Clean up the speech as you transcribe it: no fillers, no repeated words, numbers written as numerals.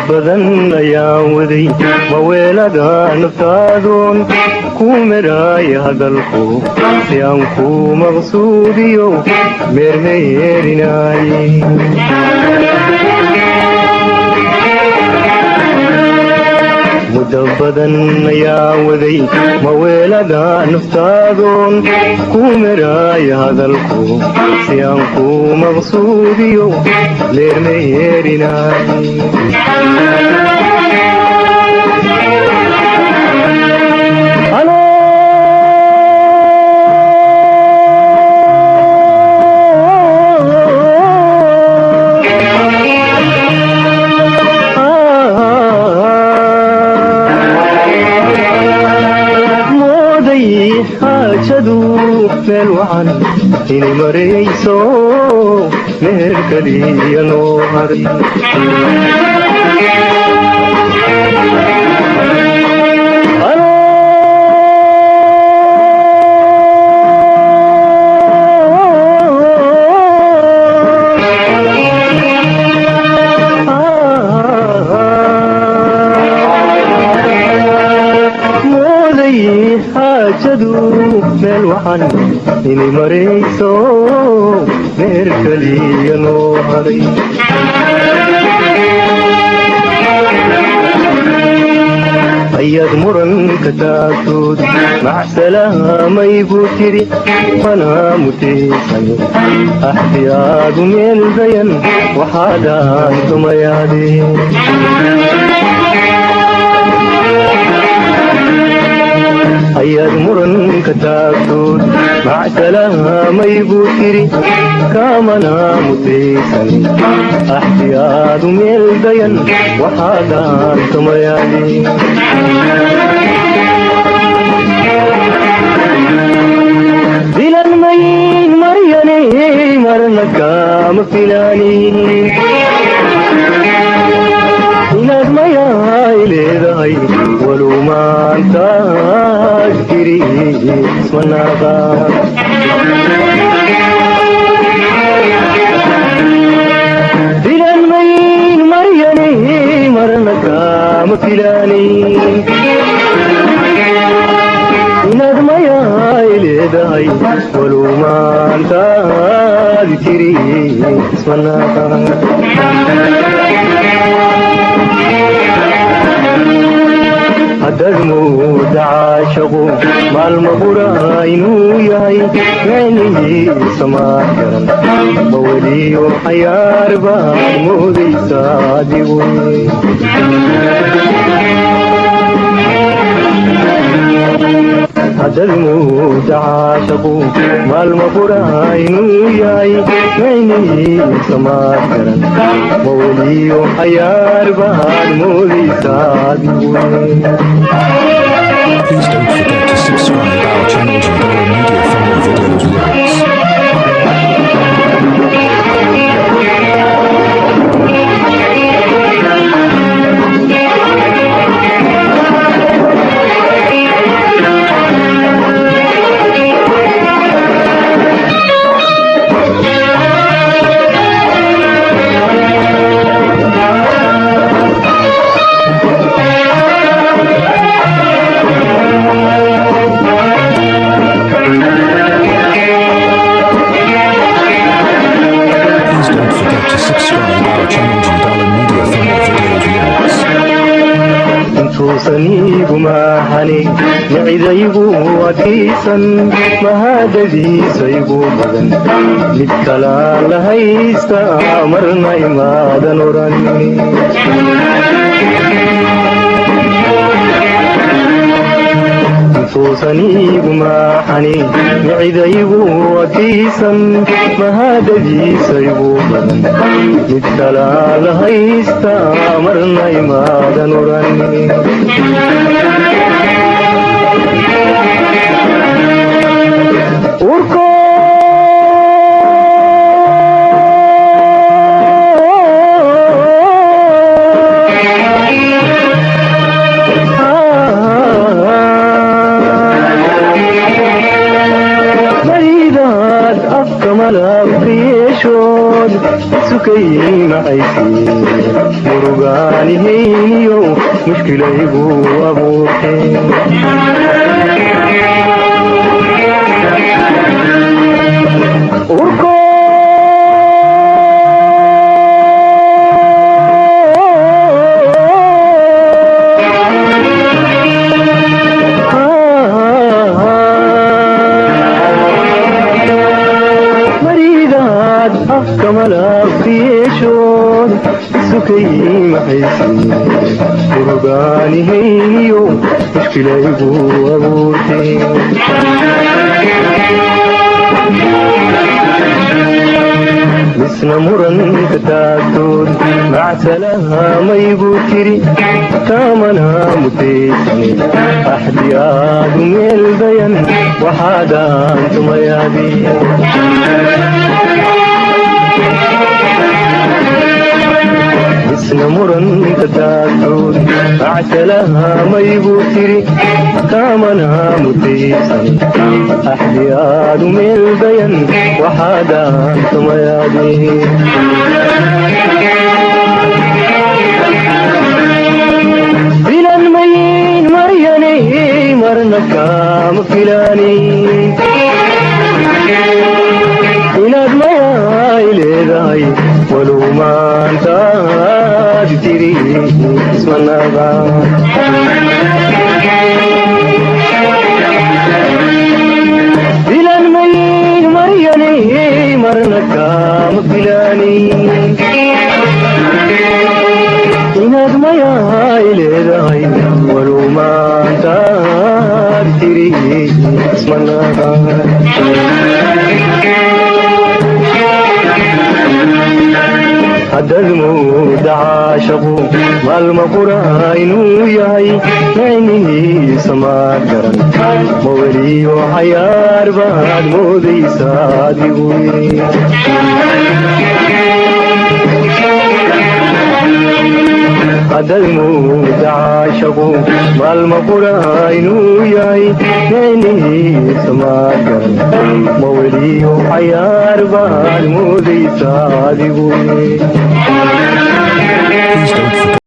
badan ayaan waday maweelada naftaadoon ku meraaya hadalku si aan ku maqsuudiyo meermeerinaaye muddo badan ayaan waday maweelada naftaadoon ku meraaya hadalku si aan ku maqsuudiyo meermeerinaaye meel wacan inay marayso meel kaliya noo haray meel wacan inay marayso meel kaliya noo haray ayaad muranka taagtood macsalaamay buu tiri mana mutaysayo axtiyaadu meel dayan waxaadaan tumayaadeen ayaad muranka taagtood macsalaamay buu tiri kaamana mutaysan axtiyaadu meel dayan waxaadaan tumayaali dilan mayn maryane marna kaama filaanin inaad mayaay leedahay walow maantaad jiri ismanaaqa dilan mayn maryane marna kaama filaanin inaad mayaay leedahay walow maantaad jiri ismanaaqa haddaad mooda caashaqu maalma qura inuu yahay micnihiisa maa garan maweliyo xayaar baad moodaysaa adigu haddaad mooda caashaqu maalma qura inuu yahay micnihiisa maa garan maweliyo xayaar baad moodaysaa adigu Please don't forget to subscribe our channel to Dollar Media for more videos lyrics. intuusaniigu maahani micidaygu adkaysan mahadadiisaygu badan mid kalaan la haysta marna imaadan oran intuusaniigu maahani micidaygu adkaysan mahadadiisaygu badan mid kalaan la haysta marna imaadan oran yeeshood sukay macaysi murugaanihayniyo mushkilaygu abuurtay malafiyeshood sukay maxaysi murugaanihayniyo mushkilaygu abuurtay misna muranka taagtood macsalaha maygu tiri kaamana mutaysane axdiyaadu meel bayan waxaadaan tumayaabi isna muranka taagtood macsalaha maygu tiri kaamana mutaysane axdiyaadu meel bayan waxaadaan tumayaabi filan mayin maryanay marna kaama filaanin inaad mayaay leedahay walow maantaad tiri ismanaga filan mayin maryanay marna kaama filaanin inaad mayaay leedahay walow maantaad tiri ismanaga haddad mooda caashaqu maalma qura inuu yahay nicnihiisa maad garan ma weliyo xayaar baad moodaysa adigu haddad mooda caashaqu maalma qura inuu yahay nicnihiisa maad garan ma weliyo xayaar baad moodaysa adigu